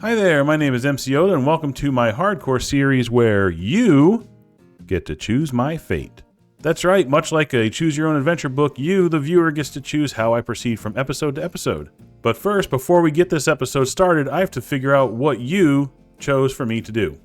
Hi there, my name is MC Oda, and welcome to my hardcore series where you get to choose my fate. That's right, much like a choose your own adventure book, you, the viewer, gets to choose how I proceed from episode to episode. But first, before we get this episode started, I have to figure out what you chose for me to do.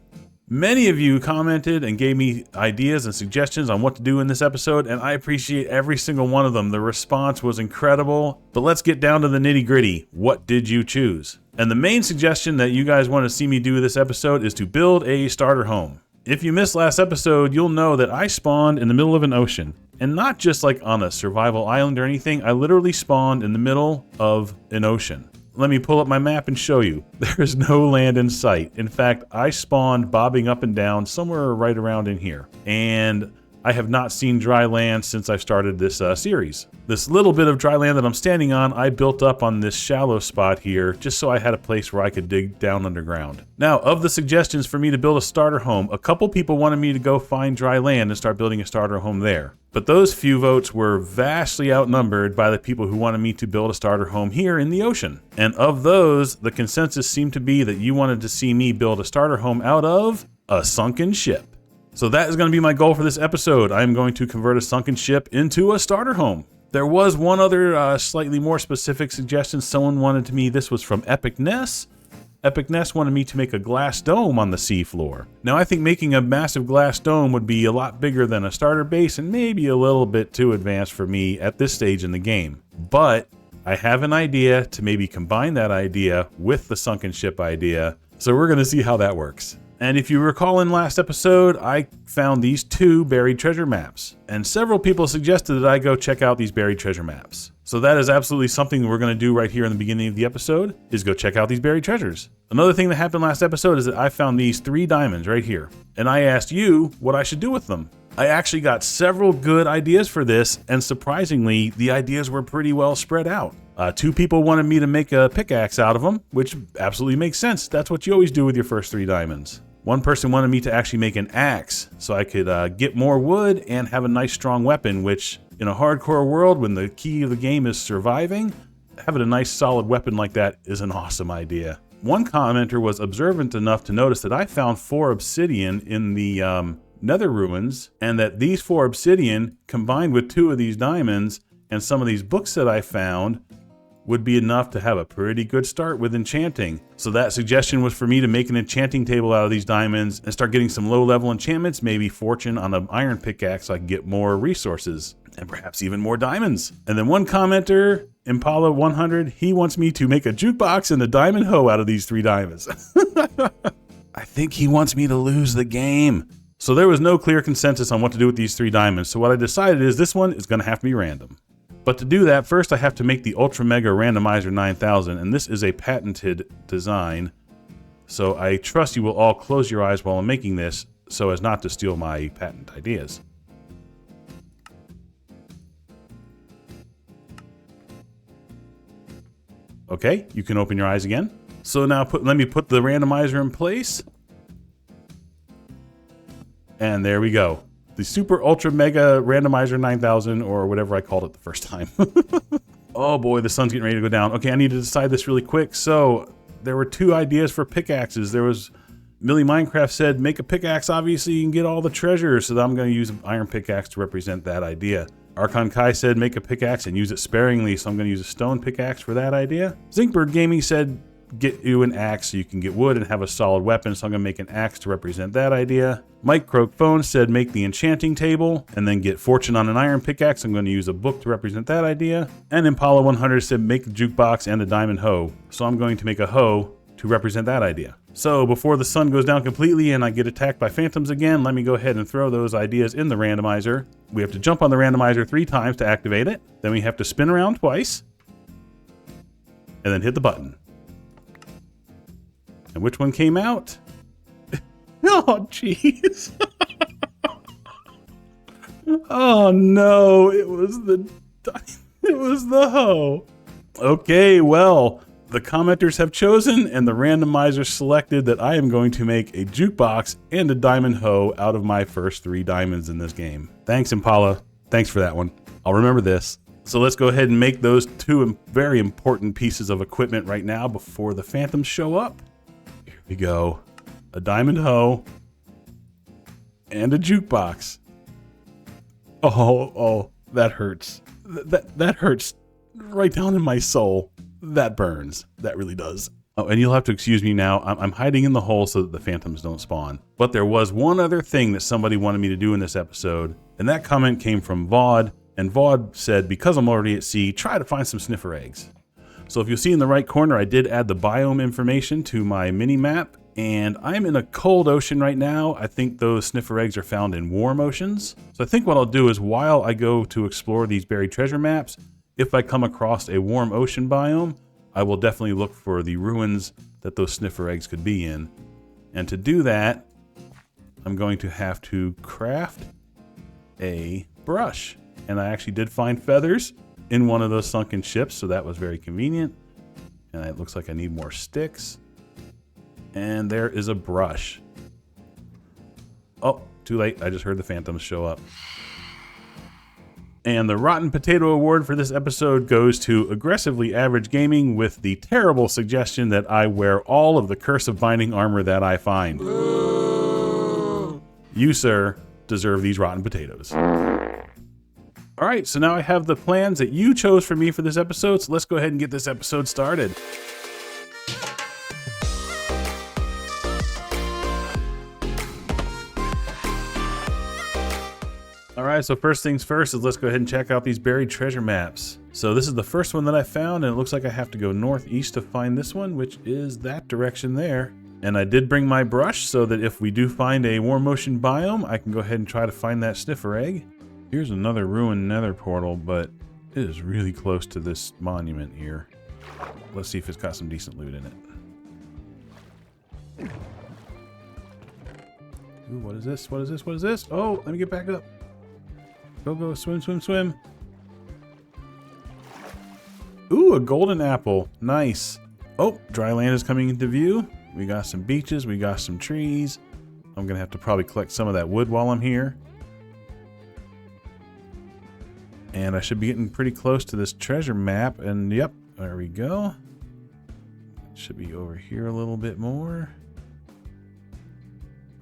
Many of you commented and gave me ideas and suggestions on what to do in this episode, and I appreciate every single one of them. The response was incredible, but let's get down to the nitty-gritty. What did you choose? And the main suggestion that you guys want to see me do this episode is to build a starter home. If you missed last episode, you'll know that I spawned in the middle of an ocean. And not just like on a survival island or anything, I literally spawned in the middle of an ocean. Let me pull up my map and show you. There is no land in sight. In fact, I spawned bobbing up and down somewhere right around in here. And I have not seen dry land since I started this series. This little bit of dry land that I'm standing on, I built up on this shallow spot here just so I had a place where I could dig down underground. Now, of the suggestions for me to build a starter home, a couple people wanted me to go find dry land and start building a starter home there. But those few votes were vastly outnumbered by the people who wanted me to build a starter home here in the ocean. And of those, the consensus seemed to be that you wanted to see me build a starter home out of a sunken ship. So that is going to be my goal for this episode. I'm going to convert a sunken ship into a starter home. There was one other slightly more specific suggestion. Someone wanted to me, this was from Epic Ness. Epic Ness wanted me to make a glass dome on the seafloor. Now I think making a massive glass dome would be a lot bigger than a starter base and maybe a little bit too advanced for me at this stage in the game. But I have an idea to maybe combine that idea with the sunken ship idea. So we're going to see how that works. And if you recall in last episode, I found these two buried treasure maps. And several people suggested that I go check out these buried treasure maps. So that is absolutely something we're going to do right here in the beginning of the episode, is go check out these buried treasures. Another thing that happened last episode is that I found these 3 diamonds right here. And I asked you what I should do with them. I actually got several good ideas for this, and surprisingly, the ideas were pretty well spread out. 2 people wanted me to make a pickaxe out of them, which absolutely makes sense. That's what you always do with your first 3 diamonds. One person wanted me to actually make an axe so I could get more wood and have a nice strong weapon, which in a hardcore world, when the key of the game is surviving, having a nice solid weapon like that is an awesome idea. One commenter was observant enough to notice that I found 4 obsidian in the nether ruins, and that these 4 obsidian combined with 2 of these diamonds and some of these books that I found would be enough to have a pretty good start with enchanting. So that suggestion was for me to make an enchanting table out of these diamonds and start getting some low-level enchantments, maybe fortune on an iron pickaxe so I can get more resources and perhaps even more diamonds. And then one commenter, Impala 100, he wants me to make a jukebox and a diamond hoe out of these 3 diamonds. I think he wants me to lose the game. So there was no clear consensus on what to do with these 3 diamonds. So what I decided is this one is going to have to be random. But to do that, first I have to make the Ultra Mega Randomizer 9000, and this is a patented design. So I trust you will all close your eyes while I'm making this so as not to steal my patent ideas. Okay, you can open your eyes again. So now let me put the randomizer in place. And there we go. The Super Ultra Mega Randomizer 9000, or whatever I called it the first time. Oh boy, the sun's getting ready to go down. Okay, I need to decide this really quick. So there were 2 ideas for pickaxes. There was Millie Minecraft said, make a pickaxe, obviously you can get all the treasure. So I'm going to use an iron pickaxe to represent that idea. Archon Kai said, make a pickaxe and use it sparingly. So I'm going to use a stone pickaxe for that idea. Zinkbird Gaming said, get you an axe so you can get wood and have a solid weapon. So I'm going to make an axe to represent that idea. Mike Croak Phone said make the enchanting table and then get fortune on an iron pickaxe. I'm going to use a book to represent that idea. And Impala 100 said make the jukebox and a diamond hoe. So I'm going to make a hoe to represent that idea. So before the sun goes down completely and I get attacked by phantoms again, let me go ahead and throw those ideas in the randomizer. We have to jump on the randomizer 3 times to activate it. Then we have to spin around twice and then hit the button. And which one came out? Oh, jeez. Oh, no. It was the hoe. Okay, well, the commenters have chosen and the randomizer selected that I am going to make a jukebox and a diamond hoe out of my first 3 diamonds in this game. Thanks, Impala. Thanks for that one. I'll remember this. So let's go ahead and make those 2 very important pieces of equipment right now before the phantoms show up. we go. A diamond hoe. And a jukebox. Oh, that hurts. That hurts right down in my soul. That burns. That really does. Oh, and you'll have to excuse me now. I'm hiding in the hole so that the phantoms don't spawn. But there was one other thing that somebody wanted me to do in this episode, and that comment came from Vaude. And Vaude said, because I'm already at sea, try to find some sniffer eggs. So if you'll see in the right corner, I did add the biome information to my mini map, and I'm in a cold ocean right now. I think those sniffer eggs are found in warm oceans. So I think what I'll do is while I go to explore these buried treasure maps, if I come across a warm ocean biome, I will definitely look for the ruins that those sniffer eggs could be in. And to do that, I'm going to have to craft a brush. And I actually did find feathers in one of those sunken ships, so that was very convenient. And it looks like I need more sticks. And there is a brush. Oh, too late. I just heard the phantoms show up. And the Rotten Potato Award for this episode goes to Aggressively Average Gaming with the terrible suggestion that I wear all of the Curse of Binding armor that I find. Ooh. You, sir, deserve these rotten potatoes. All right, so now I have the plans that you chose for me for this episode, so let's go ahead and get this episode started. All right, so first things first is let's go ahead and check out these buried treasure maps. So this is the first one that I found, and it looks like I have to go northeast to find this one, which is that direction there. And I did bring my brush so that if we do find a warm ocean biome, I can go ahead and try to find that sniffer egg. Here's another ruined nether portal, but it is really close to this monument here. Let's see if it's got some decent loot in it. Ooh, what is this? What is this? What is this? Oh, let me get back up. Go, swim, swim, swim. Ooh, a golden apple. Nice. Oh, dry land is coming into view. We got some beaches. We got some trees. I'm going to have to probably collect some of that wood while I'm here. And I should be getting pretty close to this treasure map. And yep, there we go. Should be over here a little bit more.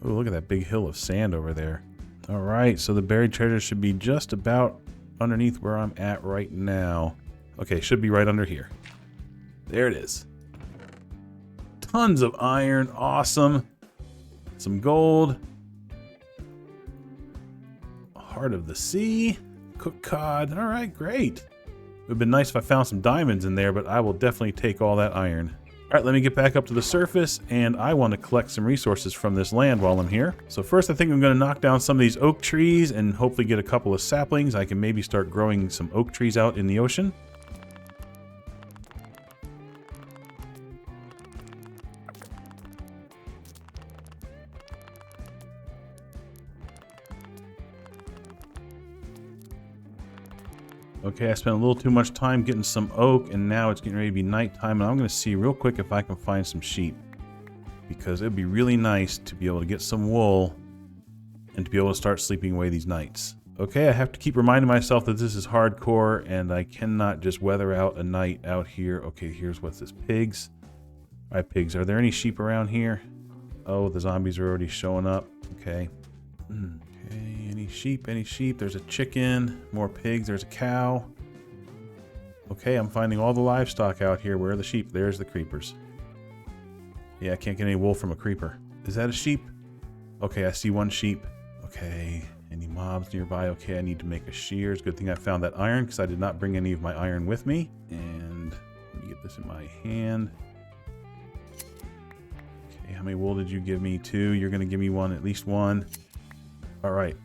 Oh, look at that big hill of sand over there. All right, so the buried treasure should be just about underneath where I'm at right now. Okay, should be right under here. There it is. Tons of iron, awesome. Some gold. Heart of the sea. Cooked cod. All right, great. It would have been nice if I found some diamonds in there, but I will definitely take all that iron. All right, let me get back up to the surface, and I want to collect some resources from this land while I'm here. So first, I think I'm going to knock down some of these oak trees and hopefully get a couple of saplings. I can maybe start growing some oak trees out in the ocean. Okay, I spent a little too much time getting some oak, and now it's getting ready to be nighttime, and I'm going to see real quick if I can find some sheep. Because it would be really nice to be able to get some wool and to be able to start sleeping away these nights. Okay, I have to keep reminding myself that this is hardcore, and I cannot just weather out a night out here. Okay, here's what's this, pigs. All right, pigs, are there any sheep around here? Oh, the zombies are already showing up. Okay. Okay, any sheep, any sheep? There's a chicken, more pigs, there's a cow. Okay, I'm finding all the livestock out here. Where are the sheep? There's the creepers. Yeah, I can't get any wool from a creeper. Is that a sheep? Okay, I see one sheep. Okay, any mobs nearby? Okay, I need to make a shears. Good thing I found that iron because I did not bring any of my iron with me. And let me get this in my hand. Okay, how many wool did you give me? 2. You're going to give me one, at least 1. All right.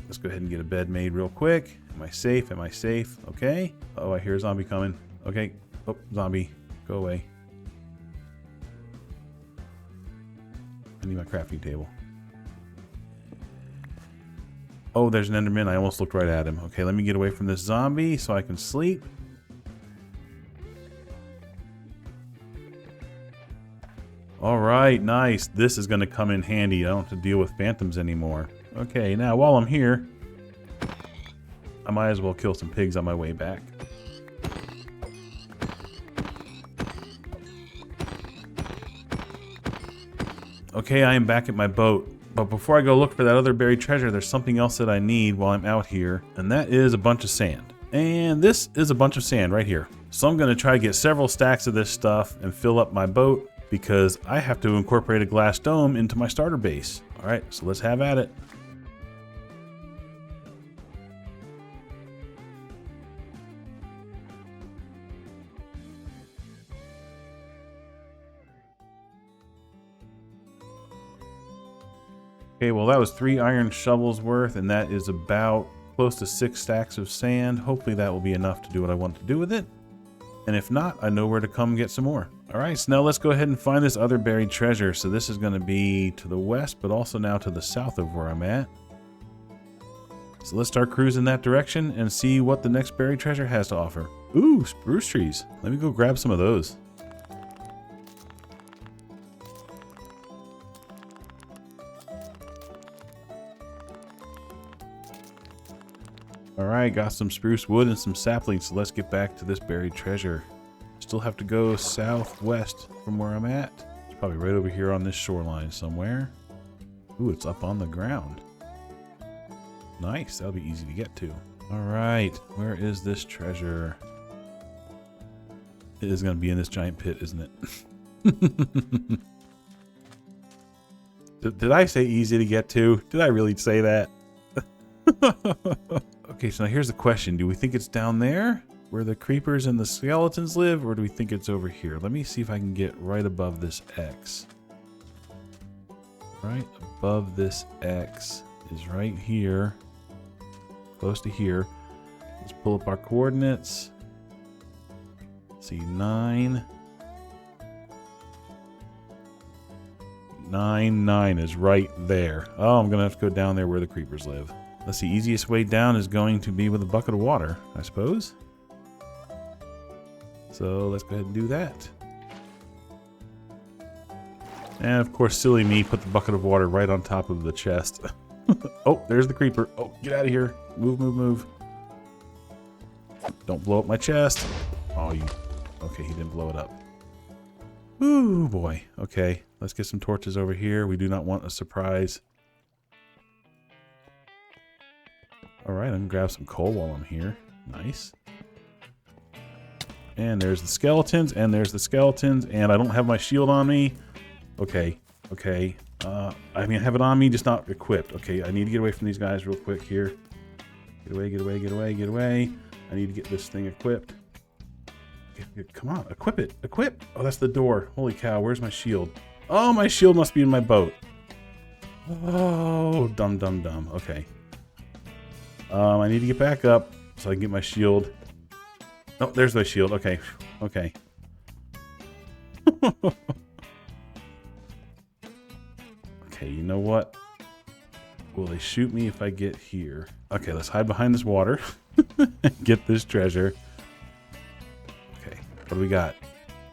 Let's go ahead and get a bed made real quick. Am I safe? Am I safe? Okay. Oh, I hear a zombie coming. Okay. Oh, zombie. Go away. I need my crafting table. Oh, there's an Enderman. I almost looked right at him. Okay, let me get away from this zombie so I can sleep. All right, nice. This is going to come in handy. I don't have to deal with phantoms anymore. Okay, now while I'm here, I might as well kill some pigs on my way back. Okay, I am back at my boat. But before I go look for that other buried treasure, there's something else that I need while I'm out here, and that is a bunch of sand. And this is a bunch of sand right here. So I'm going to try to get several stacks of this stuff and fill up my boat because I have to incorporate a glass dome into my starter base. All right, so let's have at it. Okay, well that was 3 iron shovels worth, and that is about close to 6 stacks of sand. Hopefully that will be enough to do what I want to do with it. And if not, I know where to come get some more. All right, so now let's go ahead and find this other buried treasure. So this is going to be to the west, but also now to the south of where I'm at. So let's start cruising that direction and see what the next buried treasure has to offer. Ooh, spruce trees. Let me go grab some of those. Alright, got some spruce wood and some saplings, so let's get back to this buried treasure. Still have to go southwest from where I'm at. It's probably right over here on this shoreline somewhere. Ooh, it's up on the ground. Nice, that'll be easy to get to. Alright, where is this treasure? It is going to be in this giant pit, isn't it? Did I say easy to get to? Did I really say that? Okay, so now here's the question. Do we think it's down there where the creepers and the skeletons live, or do we think it's over here? Let me see if I can get right above this X. Right above this X is right here. Close to here. Let's pull up our coordinates. See, 9. 9 is right there. Oh, I'm gonna have to go down there where the creepers live. Let's see, easiest way down is going to be with a bucket of water, I suppose. So let's go ahead and do that. And of course, silly me put the bucket of water right on top of the chest. Oh, there's the creeper. Oh, get out of here. Move, move, move. Don't blow up my chest. Oh, you... Okay, he didn't blow it up. Ooh, boy. Okay, let's get some torches over here. We do not want a surprise. Alright, I'm gonna grab some coal while I'm here. Nice. And there's the skeletons, and there's the skeletons, and I don't have my shield on me. Okay, okay. I mean, I have it on me, just not equipped. Okay, I need to get away from these guys real quick here. Get away, get away, get away, get away. I need to get this thing equipped. Come on, equip it, equip. Oh, that's the door. Holy cow, where's my shield? Oh, my shield must be in my boat. Oh, dumb, dumb, dumb. Okay. I need to get back up so I can get my shield. Oh, there's my shield. Okay. Okay. Okay, you know what? Will they shoot me if I get here? Okay, let's hide behind this water. Get this treasure. Okay, what do we got?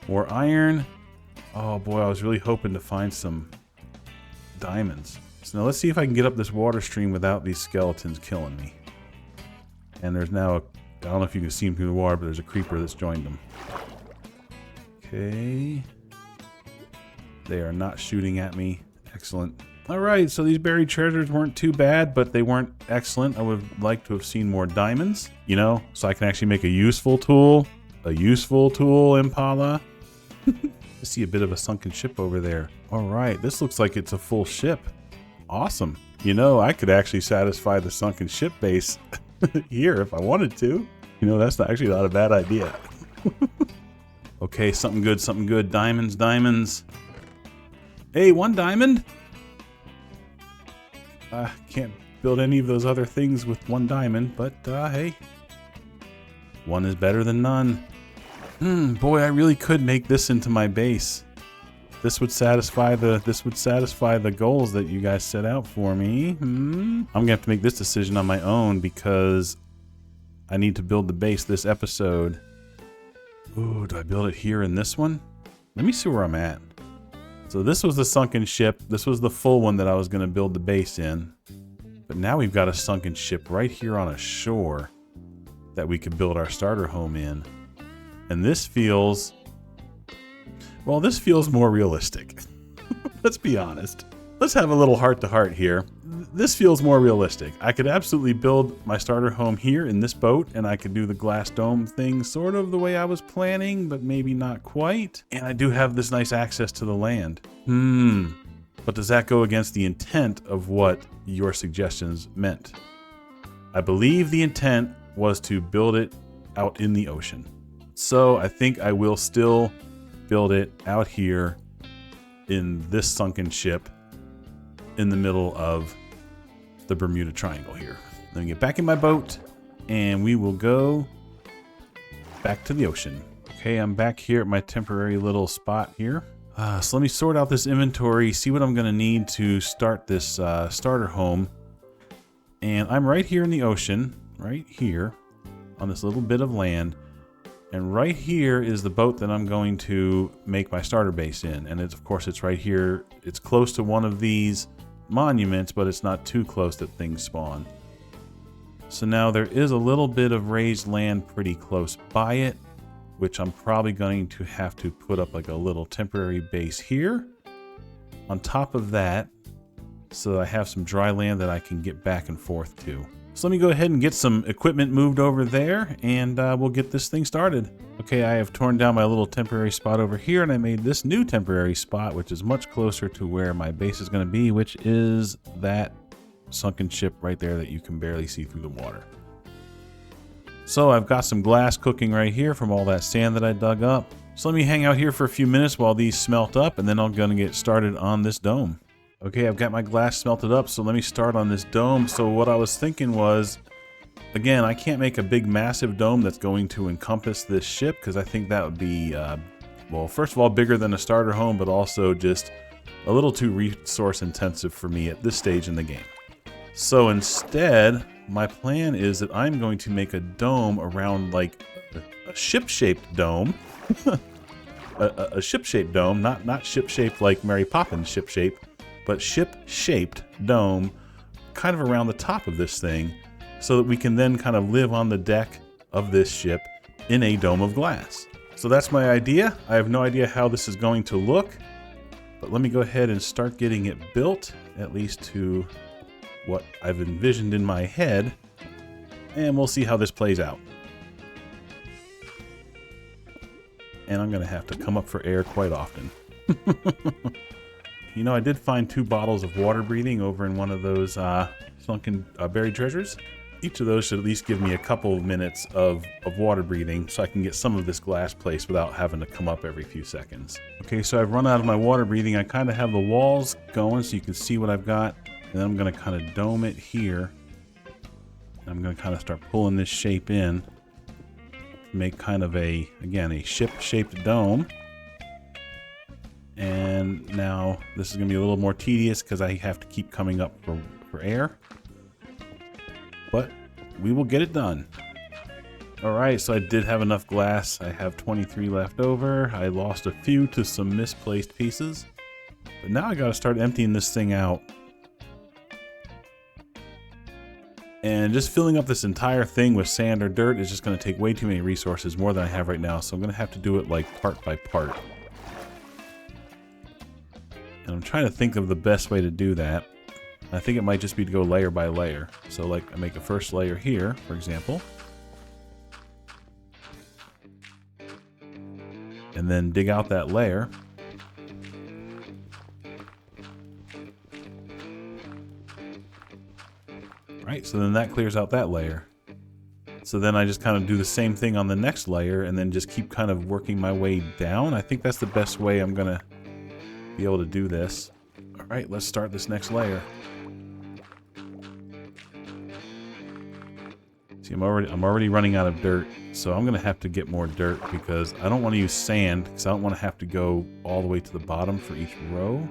More iron. Oh boy, I was really hoping to find some diamonds. So now let's see if I can get up this water stream without these skeletons killing me. And there's now a, I don't know if you can see them through the water, but there's a creeper that's joined them. Okay. They are not shooting at me. Excellent. Alright, so these buried treasures weren't too bad, but they weren't excellent. I would have liked to have seen more diamonds, you know, so I can actually make a useful tool. A useful tool, Impala. I see a bit of a sunken ship over there. Alright, this looks like it's a full ship. Awesome. You know, I could actually satisfy the sunken ship base here if I wanted to. You know, that's actually not a bad idea. Okay, something good, something good. Diamonds, diamonds. Hey, 1 diamond? Can't build any of those other things with 1 diamond, but hey. 1 is better than none. Boy, I really could make this into my base. This would satisfy the goals that you guys set out for me. I'm gonna have to make this decision on my own because I need to build the base this episode. Ooh, do I build it here in this one? Let me see where I'm at. So this was the sunken ship. This was the full one that I was gonna build the base in. But now we've got a sunken ship right here on a shore that we could build our starter home in. And this feels... well, this feels more realistic. Let's be honest. Let's have a little heart-to-heart here. This feels more realistic. I could absolutely build my starter home here in this boat, and I could do the glass dome thing sort of the way I was planning, but maybe not quite. And I do have this nice access to the land. But does that go against the intent of what your suggestions meant? I believe the intent was to build it out in the ocean. So I think I will still build it out here in this sunken ship in the middle of the Bermuda Triangle here. Let me get back in my boat and we will go back to the ocean. Okay, I'm back here at my temporary little spot here. So let me sort out this inventory, see what I'm going to need to start this starter home. And I'm right here in the ocean, right here on this little bit of land. And right here is the boat that I'm going to make my starter base in. And it's, of course, it's right here. It's close to one of these monuments, but it's not too close that things spawn. So now there is a little bit of raised land pretty close by it, which I'm probably going to have to put up like a little temporary base here on top of that, so that I have some dry land that I can get back and forth to. So let me go ahead and get some equipment moved over there, and we'll get this thing started. Okay, I have torn down my little temporary spot over here, and I made this new temporary spot, which is much closer to where my base is going to be, which is that sunken ship right there that you can barely see through the water. So I've got some glass cooking right here from all that sand that I dug up. So let me hang out here for a few minutes while these smelt up, and then I'm going to get started on this dome. Okay, I've got my glass smelted up, so let me start on this dome. So what I was thinking was, again, I can't make a big massive dome that's going to encompass this ship, because I think that would be, well, first of all, bigger than a starter home, but also just a little too resource intensive for me at this stage in the game. So instead, my plan is that I'm going to make a dome around like a ship-shaped dome. a ship-shaped dome, not ship-shaped like Mary Poppins ship-shape, but ship-shaped dome kind of around the top of this thing, so that we can then kind of live on the deck of this ship in a dome of glass. So that's my idea. I have no idea how this is going to look, but let me go ahead and start getting it built, at least to what I've envisioned in my head, and we'll see how this plays out. And I'm gonna have to come up for air quite often. You know, I did find 2 bottles of water breathing over in one of those sunken buried treasures. Each of those should at least give me a couple of minutes of water breathing, so I can get some of this glass placed without having to come up every few seconds. Okay, so I've run out of my water breathing. I kind of have the walls going so you can see what I've got. And then I'm going to kind of dome it here. I'm going to kind of start pulling this shape in to make kind of a, again, a ship-shaped dome. And now this is going to be a little more tedious because I have to keep coming up for air. But we will get it done. Alright, so I did have enough glass. I have 23 left over. I lost a few to some misplaced pieces. But now I got to start emptying this thing out. And just filling up this entire thing with sand or dirt is just going to take way too many resources, more than I have right now. So I'm going to have to do it like part by part. And I'm trying to think of the best way to do that. I think it might just be to go layer by layer. So like I make a first layer here, for example. And then dig out that layer. Right, so then that clears out that layer. So then I just kind of do the same thing on the next layer and then just keep kind of working my way down. I think that's the best way I'm gonna be able to do this. All right, let's start this next layer. See, I'm already running out of dirt, so I'm gonna have to get more dirt because I don't want to use sand because I don't want to have to go all the way to the bottom for each row.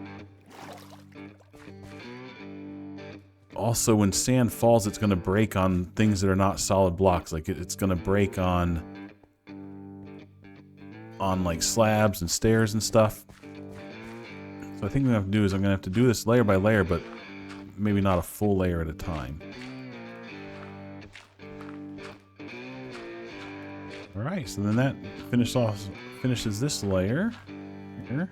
Also, when sand falls, it's going to break on things that are not solid blocks. Like it's going to break on like slabs and stairs and stuff. So I think what I'm going to have to do is I'm going to have to do this layer by layer, but maybe not a full layer at a time. All right, so then that finishes this layer here.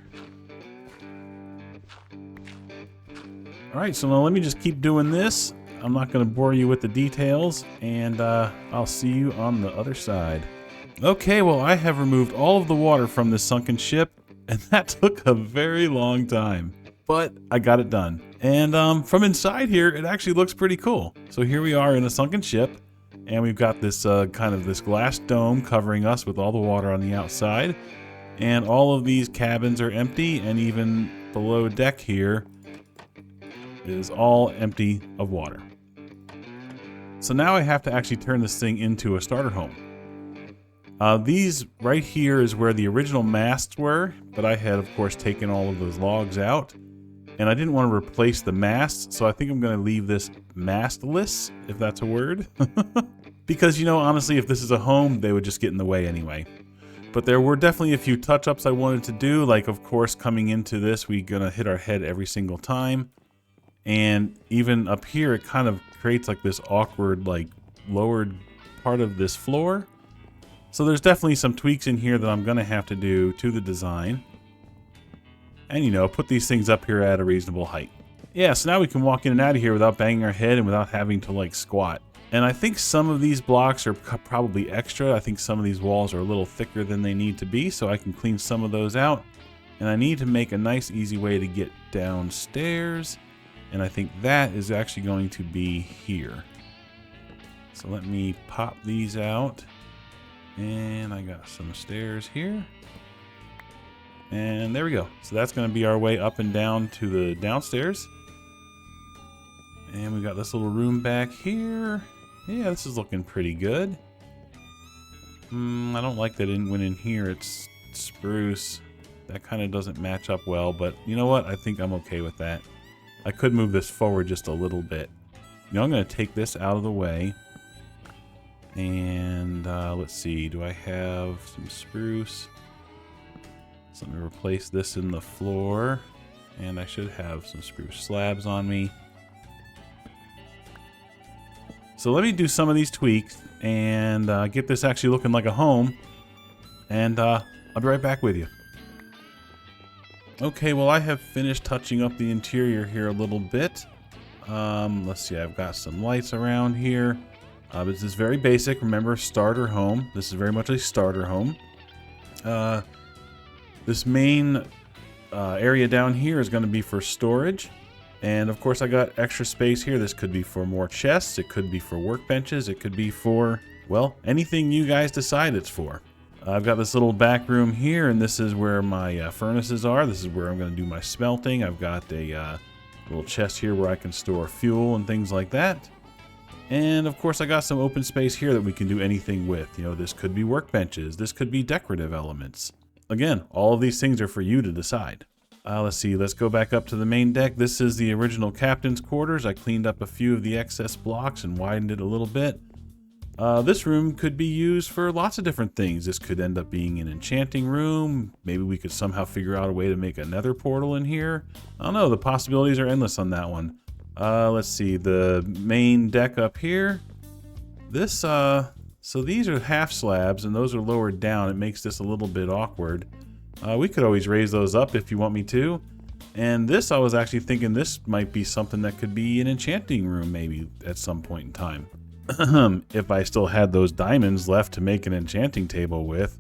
All right, so now let me just keep doing this. I'm not going to bore you with the details, and I'll see you on the other side. Okay, well, I have removed all of the water from this sunken ship, and that took a very long time. But I got it done. And from inside here, it actually looks pretty cool. So here we are in a sunken ship, and we've got this kind of this glass dome covering us with all the water on the outside. And all of these cabins are empty, and even below deck here is all empty of water. So now I have to actually turn this thing into a starter home. These right here is where the original masts were, but I had, of course, taken all of those logs out. And I didn't want to replace the masts, so I think I'm going to leave this mastless, if that's a word. Because, you know, honestly, if this is a home, they would just get in the way anyway. But there were definitely a few touch-ups I wanted to do, like, of course, coming into this, we're going to hit our head every single time. And even up here, it kind of creates like this awkward, like, lowered part of this floor. So there's definitely some tweaks in here that I'm going to have to do to the design. And, you know, put these things up here at a reasonable height. Yeah, so now we can walk in and out of here without banging our head and without having to, like, squat. And I think some of these blocks are probably extra. I think some of these walls are a little thicker than they need to be, so I can clean some of those out. And I need to make a nice, easy way to get downstairs. And I think that is actually going to be here. So let me pop these out. And I got some stairs here. And there we go. So that's going to be our way up and down to the downstairs. And we got this little room back here. Yeah, this is looking pretty good. I don't like that when in here it's spruce. That kind of doesn't match up well, but you know what? I think I'm okay with that. I could move this forward just a little bit. You know, I'm going to take this out of the way. And let's see, do I have some spruce? So let me replace this in the floor. And I should have some spruce slabs on me. So let me do some of these tweaks and get this actually looking like a home. And I'll be right back with you. Okay, well, I have finished touching up the interior here a little bit. Let's see, I've got some lights around here. This is very basic. Remember, starter home. This is very much a starter home. This main area down here is going to be for storage. And of course, I got extra space here. This could be for more chests. It could be for workbenches. It could be for, well, anything you guys decide it's for. I've got this little back room here, and this is where my furnaces are. This is where I'm going to do my smelting. I've got a little chest here where I can store fuel and things like that. And of course, I got some open space here that we can do anything with. You know, this could be workbenches. This could be decorative elements. Again, all of these things are for you to decide. Let's see, let's go back up to the main deck. This is the original captain's quarters. I cleaned up a few of the excess blocks and widened it a little bit. This room could be used for lots of different things. This could end up being an enchanting room. Maybe we could somehow figure out a way to make a nether portal in here. I don't know, the possibilities are endless on that one. Let's see, the main deck up here. This, so these are half slabs and those are lowered down. It makes this a little bit awkward. We could always raise those up if you want me to. And this, I was actually thinking this might be something that could be an enchanting room maybe at some point in time. If I still had those diamonds left to make an enchanting table with.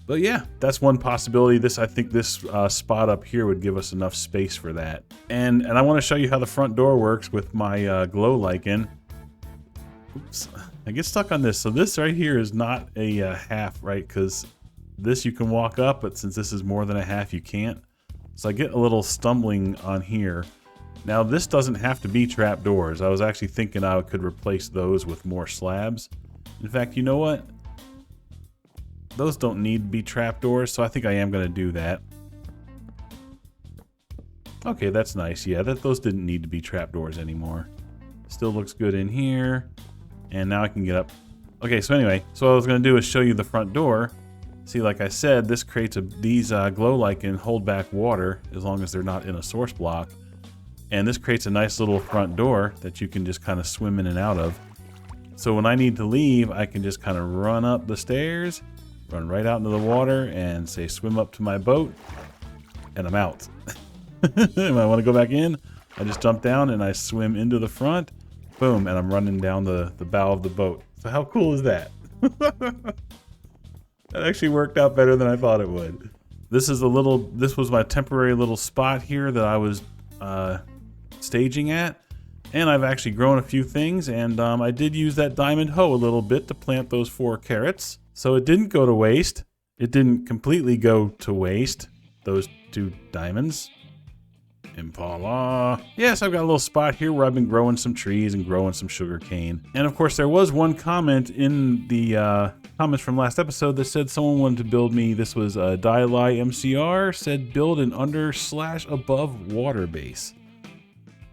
But yeah, that's one possibility. I think this spot up here would give us enough space for that. And I want to show you how the front door works with my glow lichen. Oops, I get stuck on this. So this right here is not a half, right? Because this you can walk up, but since this is more than a half, you can't. So I get a little stumbling on here. Now this doesn't have to be trapdoors. I was actually thinking I could replace those with more slabs. In fact, you know what? Those don't need to be trapdoors, so I think I am going to do that. Okay, that's nice. Yeah, those didn't need to be trapdoors anymore. Still looks good in here. And now I can get up. Okay, so anyway, so what I was going to do is show you the front door. See, like I said, this creates these glow lichen hold back water as long as they're not in a source block. And this creates a nice little front door that you can just kind of swim in and out of. So when I need to leave, I can just kind of run up the stairs, run right out into the water and say swim up to my boat, and I'm out. I want to go back in. I just jump down and I swim into the front. Boom, and I'm running down the bow of the boat. So how cool is that? That actually worked out better than I thought it would. This was my temporary little spot here that I was staging at. And I've actually grown a few things, and I did use that diamond hoe a little bit to plant those 4 carrots. So it didn't go to waste. It didn't completely go to waste, those 2 diamonds. Impala. Yes, I've got a little spot here where I've been growing some trees and growing some sugar cane. And of course, there was one comment in the comments from last episode that said someone wanted to build me, this was Diali MCR, said build an under/above water base.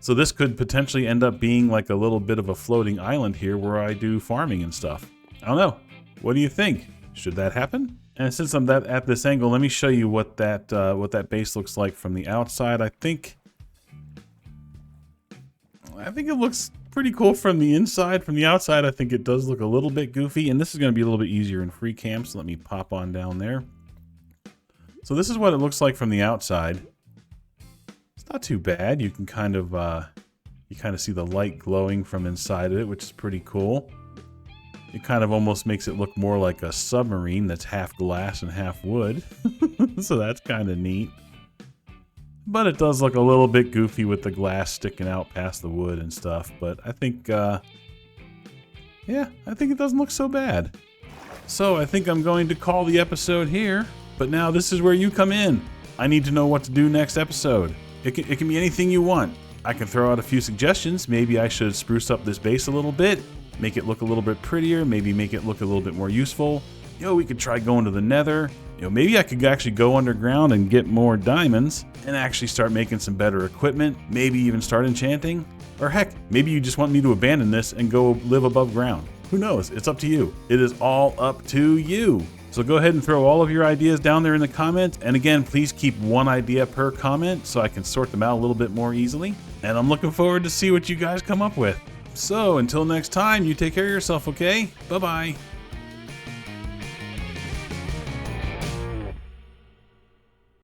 So this could potentially end up being like a little bit of a floating island here where I do farming and stuff. I don't know. What do you think? Should that happen? And since I'm at this angle, let me show you what that base looks like from the outside. I think it looks pretty cool from the inside. From the outside, I think it does look a little bit goofy, and this is going to be a little bit easier in free cam, so let me pop on down there. So this is what it looks like from the outside. It's not too bad. You can kind of see the light glowing from inside of it, which is pretty cool. It kind of almost makes it look more like a submarine that's half glass and half wood. So that's kind of neat. But it does look a little bit goofy with the glass sticking out past the wood and stuff. But I think, yeah, I think it doesn't look so bad. So I think I'm going to call the episode here. But now this is where you come in. I need to know what to do next episode. It can be anything you want. I can throw out a few suggestions. Maybe I should spruce up this base a little bit, make it look a little bit prettier, maybe make it look a little bit more useful. You know, we could try going to the nether. You know, maybe I could actually go underground and get more diamonds and actually start making some better equipment, maybe even start enchanting. Or heck, maybe you just want me to abandon this and go live above ground. Who knows? It's up to you. It is all up to you. So go ahead and throw all of your ideas down there in the comments. And again, please keep 1 idea per comment so I can sort them out a little bit more easily. And I'm looking forward to see what you guys come up with. So until next time, you take care of yourself, okay? Bye-bye.